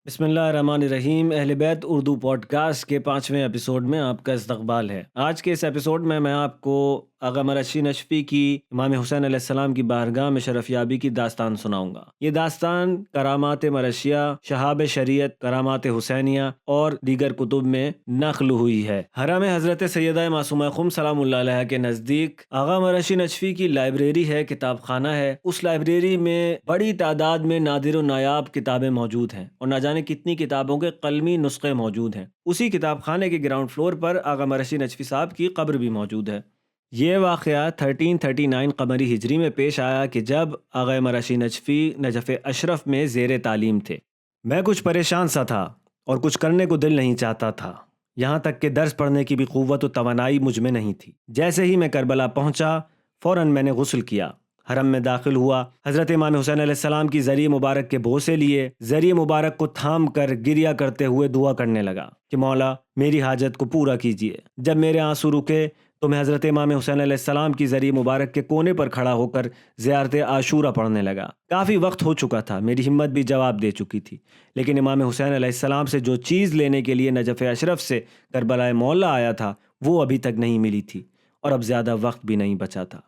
بسم اللہ الرحمن الرحیم۔ اہل بیت اردو پوڈ کاسٹ کے 5ویں ایپیسوڈ میں آپ کا استقبال ہے۔ آج کے اس ایپیسوڈ میں آپ کو آغا مرشی نشفی کی امام حسین علیہ السلام کی بارگاہ میں شرف یابی کی داستان سناؤں گا۔ یہ داستان کرامات مرشیہ، شہاب شریعت، کرامات حسینیہ اور دیگر کتب میں نقل ہوئی ہے۔ حرم حضرت سیدہ معصومہ خم سلام اللہ علیہ کے نزدیک آغا مرشی نشفی کی لائبریری ہے، کتاب خانہ ہے۔ اس لائبریری میں بڑی تعداد میں نادر و نایاب کتابیں موجود ہیں اور نہ جانے کتنی کتابوں کے قلمی نسخے موجود ہیں۔ اسی کتاب خانے کے گراؤنڈ فلور پر آغا مرشی نشفی صاحب کی قبر بھی موجود ہے۔ یہ واقعہ 1339 قمری ہجری میں پیش آیا کہ جب آغا مرشی نشفی نجف اشرف میں زیر تعلیم تھے۔ میں کچھ پریشان سا تھا اور کچھ کرنے کو دل نہیں چاہتا تھا، یہاں تک کہ درس پڑھنے کی بھی قوت و توانائی مجھ میں نہیں تھی۔ جیسے ہی میں کربلا پہنچا، فوراً میں نے غسل کیا، حرم میں داخل ہوا، حضرت امام حسین علیہ السلام کی زری مبارک کے بوسے لیے، زری مبارک کو تھام کر گریا کرتے ہوئے دعا کرنے لگا کہ مولا میری حاجت کو پورا کیجیے۔ جب میرے آنسو رکے تو میں حضرت امام حسین علیہ السلام کی زری مبارک کے کونے پر کھڑا ہو کر زیارت عاشورہ پڑھنے لگا۔ کافی وقت ہو چکا تھا، میری ہمت بھی جواب دے چکی تھی، لیکن امام حسین علیہ السلام سے جو چیز لینے کے لیے نجف اشرف سے کربلا مولا آیا تھا وہ ابھی تک نہیں ملی تھی اور اب زیادہ وقت بھی نہیں بچا تھا۔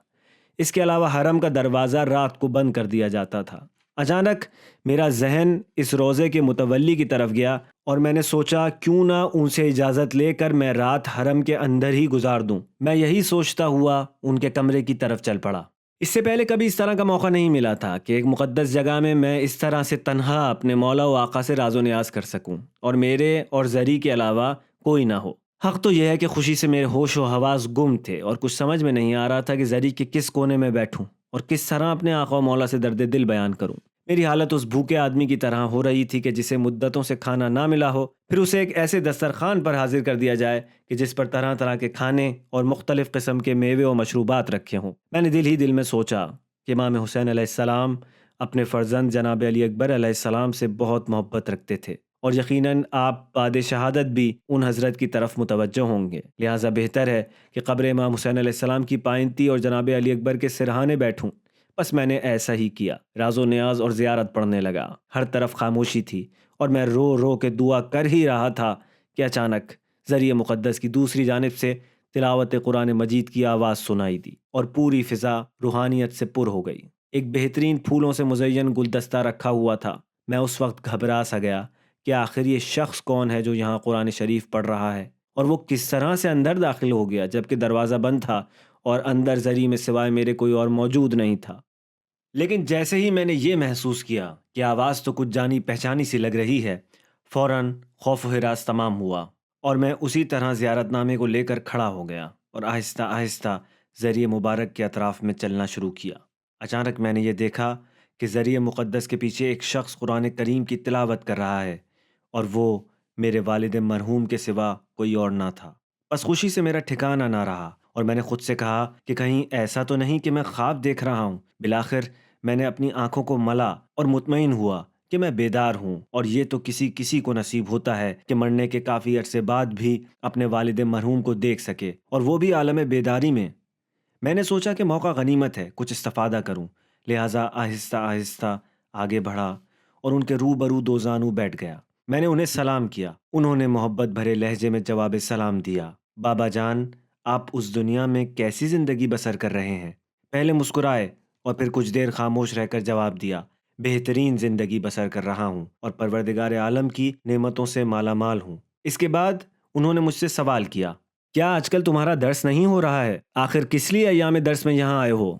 اس کے علاوہ حرم کا دروازہ رات کو بند کر دیا جاتا تھا۔ اچانک میرا ذہن اس روضے کے متولی کی طرف گیا اور میں نے سوچا کیوں نہ ان سے اجازت لے کر میں رات حرم کے اندر ہی گزار دوں۔ میں یہی سوچتا ہوا ان کے کمرے کی طرف چل پڑا۔ اس سے پہلے کبھی اس طرح کا موقع نہیں ملا تھا کہ ایک مقدس جگہ میں اس طرح سے تنہا اپنے مولا و آقا سے راز و نیاز کر سکوں اور میرے اور زری کے علاوہ کوئی نہ ہو۔ حق تو یہ ہے کہ خوشی سے میرے ہوش و حواس گم تھے اور کچھ سمجھ میں نہیں آ رہا تھا کہ زری کے کس کونے میں بیٹھوں اور کس طرح اپنے آقا و مولا سے درد دل بیان کروں۔ میری حالت اس بھوکے آدمی کی طرح ہو رہی تھی کہ جسے مدتوں سے کھانا نہ ملا ہو، پھر اسے ایک ایسے دسترخوان پر حاضر کر دیا جائے کہ جس پر طرح طرح کے کھانے اور مختلف قسم کے میوے و مشروبات رکھے ہوں۔ میں نے دل ہی دل میں سوچا کہ امام حسین علیہ السلام اپنے فرزند جناب علی اکبر علیہ السلام سے بہت محبت رکھتے تھے اور یقیناً آپ بعد شہادت بھی ان حضرت کی طرف متوجہ ہوں گے، لہٰذا بہتر ہے کہ قبر امام حسین علیہ السلام کی پائنتی اور جناب علی اکبر کے سرہانے بیٹھوں۔ بس میں نے ایسا ہی کیا، راز و نیاز اور زیارت پڑھنے لگا۔ ہر طرف خاموشی تھی اور میں رو رو کے دعا کر ہی رہا تھا کہ اچانک ذریعہ مقدس کی دوسری جانب سے تلاوت قرآن مجید کی آواز سنائی دی اور پوری فضا روحانیت سے پر ہو گئی۔ ایک بہترین پھولوں سے مزین گلدستہ رکھا ہوا تھا۔ میں اس وقت گھبرا سا گیا کہ آخر یہ شخص کون ہے جو یہاں قرآن شریف پڑھ رہا ہے، اور وہ کس طرح سے اندر داخل ہو گیا جبکہ دروازہ بند تھا اور اندر زری میں سوائے میرے کوئی اور موجود نہیں تھا۔ لیکن جیسے ہی میں نے یہ محسوس کیا کہ آواز تو کچھ جانی پہچانی سی لگ رہی ہے، فوراً خوف و ہراس تمام ہوا اور میں اسی طرح زیارت نامے کو لے کر کھڑا ہو گیا اور آہستہ آہستہ ذریعہ مبارک کے اطراف میں چلنا شروع کیا۔ اچانک میں نے یہ دیکھا کہ ذریعہ مقدس کے پیچھے ایک شخص قرآن کریم کی تلاوت کر رہا ہے اور وہ میرے والد مرحوم کے سوا کوئی اور نہ تھا۔ بس خوشی سے میرا ٹھکانہ نہ رہا اور میں نے خود سے کہا کہ کہیں ایسا تو نہیں کہ میں خواب دیکھ رہا ہوں۔ بالآخر میں نے اپنی آنکھوں کو ملا اور مطمئن ہوا کہ میں بیدار ہوں، اور یہ تو کسی کو نصیب ہوتا ہے کہ مرنے کے کافی عرصے بعد بھی اپنے والد مرحوم کو دیکھ سکے، اور وہ بھی عالم بیداری میں۔ میں نے سوچا کہ موقع غنیمت ہے، کچھ استفادہ کروں، لہٰذا آہستہ آہستہ آگے بڑھا اور ان کے روبرو دو زانو بیٹھ گیا۔ میں نے انہیں سلام کیا۔ انہوں نے محبت بھرے لہجے میں جواب سلام دیا۔ بابا جان، آپ اس دنیا میں کیسی زندگی بسر کر رہے ہیں؟ پہلے مسکرائے اور پھر کچھ دیر خاموش رہ کر جواب دیا، بہترین زندگی بسر کر رہا ہوں اور پروردگار عالم کی نعمتوں سے مالا مال ہوں۔ اس کے بعد انہوں نے مجھ سے سوال کیا، کیا آج کل تمہارا درس نہیں ہو رہا ہے؟ آخر کس لیے ایام درس میں یہاں آئے ہو؟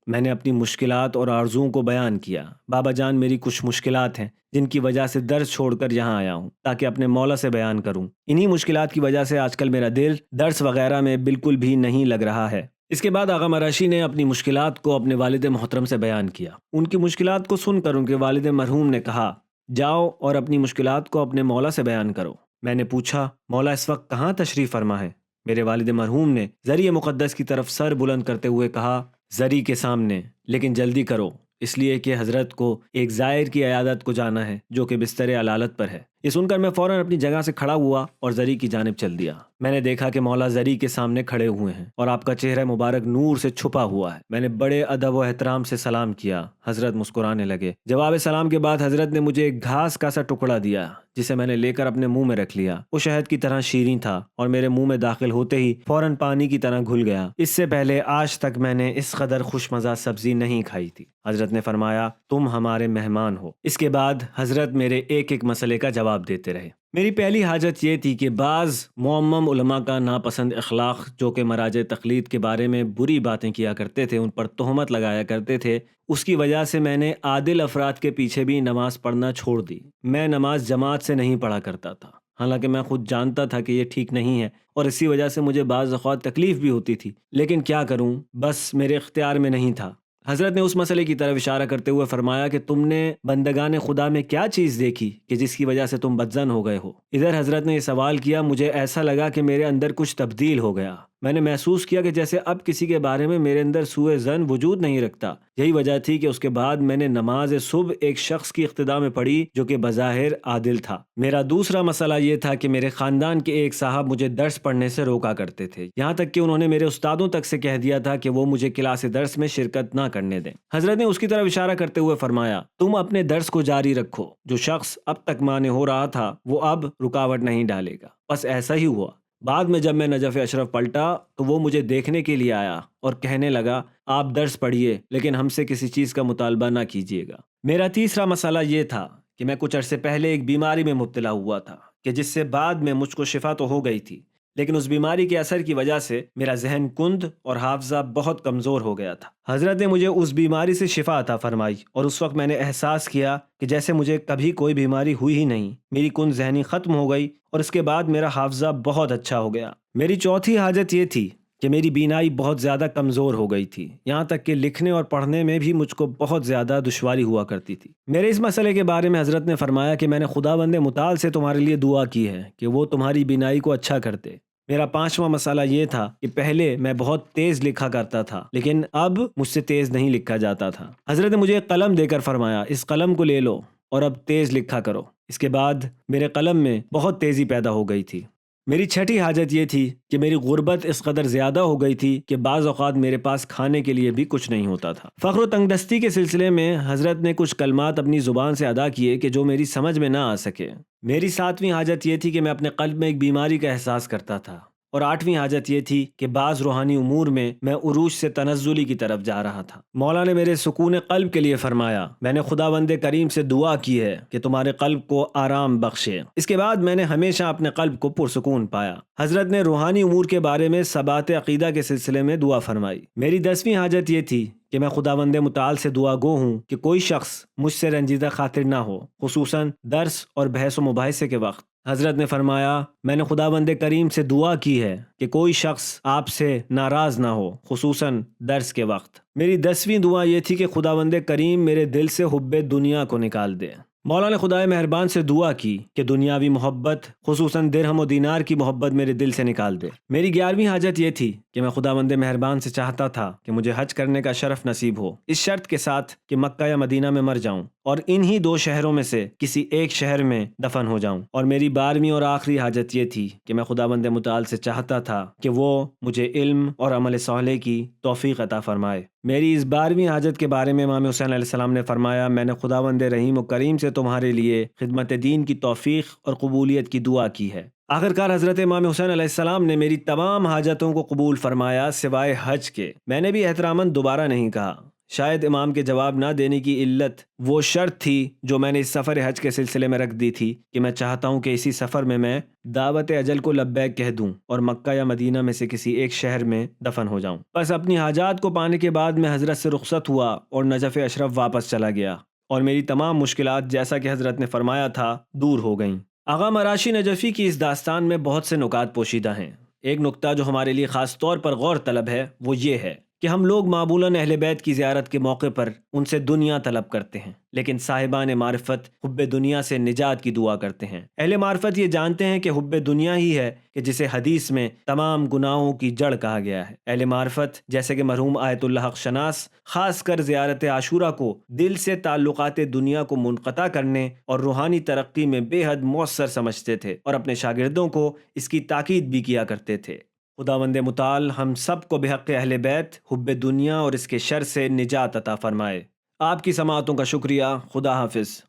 میں نے اپنی مشکلات اور آرزوؤں کو بیان کیا۔ بابا جان، میری کچھ مشکلات ہیں جن کی وجہ سے درس چھوڑ کر یہاں آیا ہوں تاکہ اپنے مولا سے بیان کروں۔ انہی مشکلات کی وجہ سے آج کل میرا دل درس وغیرہ میں بالکل بھی نہیں لگ رہا ہے۔ اس کے بعد آغا مراشی نے اپنی مشکلات کو اپنے والد محترم سے بیان کیا۔ ان کی مشکلات کو سن کر ان کے والد مرحوم نے کہا، جاؤ اور اپنی مشکلات کو اپنے مولا سے بیان کرو۔ میں نے پوچھا، مولا اس وقت کہاں تشریف فرما ہے؟ میرے والد مرحوم نے ذریعہ مقدس کی طرف سر بلند کرتے ہوئے کہا، زری کے سامنے، لیکن جلدی کرو، اس لیے کہ حضرت کو ایک زائر کی عیادت کو جانا ہے جو کہ بستر علالت پر ہے۔ یہ سن کر میں فوراً اپنی جگہ سے کھڑا ہوا اور زری کی جانب چل دیا۔ میں نے دیکھا کہ مولا زری کے سامنے کھڑے ہوئے ہیں اور آپ کا چہرہ مبارک نور سے چھپا ہوا ہے۔ میں نے بڑے ادب و احترام سے سلام کیا۔ حضرت مسکرانے لگے۔ جواب سلام کے بعد حضرت نے مجھے ایک گھاس کا سا ٹکڑا دیا جسے میں نے لے کر اپنے منہ میں رکھ لیا۔ وہ شہد کی طرح شیریں تھا اور میرے منہ میں داخل ہوتے ہی فوراً پانی کی طرح گھل گیا۔ اس سے پہلے آج تک میں نے اس قدر خوش مزہ سبزی نہیں کھائی تھی۔ حضرت نے فرمایا تم ہمارے مہمان ہو۔ اس کے بعد حضرت میرے ایک ایک مسئلے کا جواب دیتے رہے۔ میری پہلی حاجت یہ تھی کہ بعض معمم علماء کا ناپسند اخلاق جو کہ مراجع تقلید کے بارے میں بری باتیں کیا کرتے تھے، ان پر تہمت لگایا کرتے تھے، اس کی وجہ سے میں نے عادل افراد کے پیچھے بھی نماز پڑھنا چھوڑ دی۔ میں نماز جماعت سے نہیں پڑھا کرتا تھا، حالانکہ میں خود جانتا تھا کہ یہ ٹھیک نہیں ہے اور اسی وجہ سے مجھے بعض اوقات تکلیف بھی ہوتی تھی، لیکن کیا کروں، بس میرے اختیار میں نہیں تھا۔ حضرت نے اس مسئلے کی طرف اشارہ کرتے ہوئے فرمایا کہ تم نے بندگان خدا میں کیا چیز دیکھی کہ جس کی وجہ سے تم بدظن ہو گئے ہو؟ ادھر حضرت نے یہ سوال کیا، مجھے ایسا لگا کہ میرے اندر کچھ تبدیل ہو گیا۔ میں نے محسوس کیا کہ جیسے اب کسی کے بارے میں میرے اندر سوء ظن وجود نہیں رکھتا۔ یہی وجہ تھی کہ اس کے بعد میں نے نماز صبح ایک شخص کی اقتداء میں پڑھی جو کہ بظاہر عادل تھا۔ میرا دوسرا مسئلہ یہ تھا کہ میرے خاندان کے ایک صاحب مجھے درس پڑھنے سے روکا کرتے تھے، یہاں تک کہ انہوں نے میرے استادوں تک سے کہہ دیا تھا کہ وہ مجھے کلاس درس میں شرکت نہ کرنے دیں۔ حضرت نے اس کی طرف اشارہ کرتے ہوئے فرمایا تم اپنے درس کو جاری رکھو، جو شخص اب تک مانع ہو رہا تھا وہ اب رکاوٹ نہیں ڈالے گا۔ بس ایسا ہی ہوا۔ بعد میں جب میں نجف اشرف پلٹا تو وہ مجھے دیکھنے کے لیے آیا اور کہنے لگا آپ درس پڑھیے لیکن ہم سے کسی چیز کا مطالبہ نہ کیجیے گا۔ میرا تیسرا مسئلہ یہ تھا کہ میں کچھ عرصے پہلے ایک بیماری میں مبتلا ہوا تھا کہ جس سے بعد میں مجھ کو شفا تو ہو گئی تھی، لیکن اس بیماری کے اثر کی وجہ سے میرا ذہن کند اور حافظہ بہت کمزور ہو گیا تھا۔ حضرت نے مجھے اس بیماری سے شفا عطا فرمائی اور اس وقت میں نے احساس کیا کہ جیسے مجھے کبھی کوئی بیماری ہوئی ہی نہیں۔ میری کند ذہنی ختم ہو گئی اور اس کے بعد میرا حافظہ بہت اچھا ہو گیا۔ میری چوتھی حاجت یہ تھی کہ میری بینائی بہت زیادہ کمزور ہو گئی تھی، یہاں تک کہ لکھنے اور پڑھنے میں بھی مجھ کو بہت زیادہ دشواری ہوا کرتی تھی۔ میرے اس مسئلے کے بارے میں حضرت نے فرمایا کہ میں نے خداوند متعال سے تمہارے لیے دعا کی ہے کہ وہ تمہاری بینائی کو اچھا کر دے۔ میرا پانچواں مسئلہ یہ تھا کہ پہلے میں بہت تیز لکھا کرتا تھا لیکن اب مجھ سے تیز نہیں لکھا جاتا تھا۔ حضرت نے مجھے ایک قلم دے کر فرمایا اس قلم کو لے لو اور اب تیز لکھا کرو۔ اس کے بعد میرے قلم میں بہت تیزی پیدا ہو گئی تھی۔ میری چھٹی حاجت یہ تھی کہ میری غربت اس قدر زیادہ ہو گئی تھی کہ بعض اوقات میرے پاس کھانے کے لیے بھی کچھ نہیں ہوتا تھا۔ فقر و تنگ دستی کے سلسلے میں حضرت نے کچھ کلمات اپنی زبان سے ادا کیے کہ جو میری سمجھ میں نہ آ سکے۔ میری ساتویں حاجت یہ تھی کہ میں اپنے قلب میں ایک بیماری کا احساس کرتا تھا، اور آٹھویں حاجت یہ تھی کہ بعض روحانی امور میں عروج سے تنزلی کی طرف جا رہا تھا۔ مولا نے میرے سکون قلب کے لیے فرمایا میں نے خداوند کریم سے دعا کی ہے کہ تمہارے قلب کو آرام بخشے۔ اس کے بعد میں نے ہمیشہ اپنے قلب کو پرسکون پایا۔ حضرت نے روحانی امور کے بارے میں ثبات عقیدہ کے سلسلے میں دعا فرمائی۔ میری 10ویں حاجت یہ تھی کہ میں خداوند متعال سے دعا گو ہوں کہ کوئی شخص مجھ سے رنجیدہ خاطر نہ ہو، خصوصاً درس اور بحث و مباحثے کے وقت۔ حضرت نے فرمایا میں نے خداوند کریم سے دعا کی ہے کہ کوئی شخص آپ سے ناراض نہ ہو، خصوصاً درس کے وقت۔ میری 10ویں دعا یہ تھی کہ خداوند کریم میرے دل سے حب دنیا کو نکال دے۔ مولا نے خدائے مہربان سے دعا کی کہ دنیاوی محبت، خصوصاً درہم و دینار کی محبت میرے دل سے نکال دے۔ میری 11ویں حاجت یہ تھی کہ میں خداوند مہربان سے چاہتا تھا کہ مجھے حج کرنے کا شرف نصیب ہو، اس شرط کے ساتھ کہ مکہ یا مدینہ میں مر جاؤں اور انہی 2 شہروں میں سے کسی ایک شہر میں دفن ہو جاؤں۔ اور میری 12ویں اور آخری حاجت یہ تھی کہ میں خداوند متعال سے چاہتا تھا کہ وہ مجھے علم اور عمل صالح کی توفیق عطا فرمائے۔ میری اس 12ویں حاجت کے بارے میں امام حسین علیہ السلام نے فرمایا میں نے خداوند رحیم و کریم سے تمہارے لیے خدمت دین کی توفیق اور قبولیت کی دعا کی ہے۔ آخرکار حضرت امام حسین علیہ السلام نے میری تمام حاجتوں کو قبول فرمایا سوائے حج کے۔ میں نے بھی احتراماً دوبارہ نہیں کہا۔ شاید امام کے جواب نہ دینے کی علت وہ شرط تھی جو میں نے اس سفر حج کے سلسلے میں رکھ دی تھی کہ میں چاہتا ہوں کہ اسی سفر میں دعوت اجل کو لبیک کہہ دوں اور مکہ یا مدینہ میں سے کسی ایک شہر میں دفن ہو جاؤں۔ بس اپنی حاجات کو پانے کے بعد میں حضرت سے رخصت ہوا اور نجف اشرف واپس چلا گیا اور میری تمام مشکلات جیسا کہ حضرت نے فرمایا تھا دور ہو گئیں۔ آغا مراشی نجفی کی اس داستان میں بہت سے نکات پوشیدہ ہیں۔ ایک نکتہ جو ہمارے لیے خاص طور پر غور طلب ہے وہ یہ ہے کہ ہم لوگ معمولاً اہل بیت کی زیارت کے موقع پر ان سے دنیا طلب کرتے ہیں، لیکن صاحبان معرفت حب دنیا سے نجات کی دعا کرتے ہیں۔ اہل معرفت یہ جانتے ہیں کہ حب دنیا ہی ہے کہ جسے حدیث میں تمام گناہوں کی جڑ کہا گیا ہے۔ اہل معرفت جیسے کہ مرحوم آیت اللہ حق شناس خاص کر زیارت عاشورہ کو دل سے تعلقات دنیا کو منقطع کرنے اور روحانی ترقی میں بے حد مؤثر سمجھتے تھے، اور اپنے شاگردوں کو اس کی تاکید بھی کیا کرتے تھے۔ خداوند متعال ہم سب کو بحق اہل بیت حب دنیا اور اس کے شر سے نجات عطا فرمائے۔ آپ کی سماعتوں کا شکریہ۔ خدا حافظ۔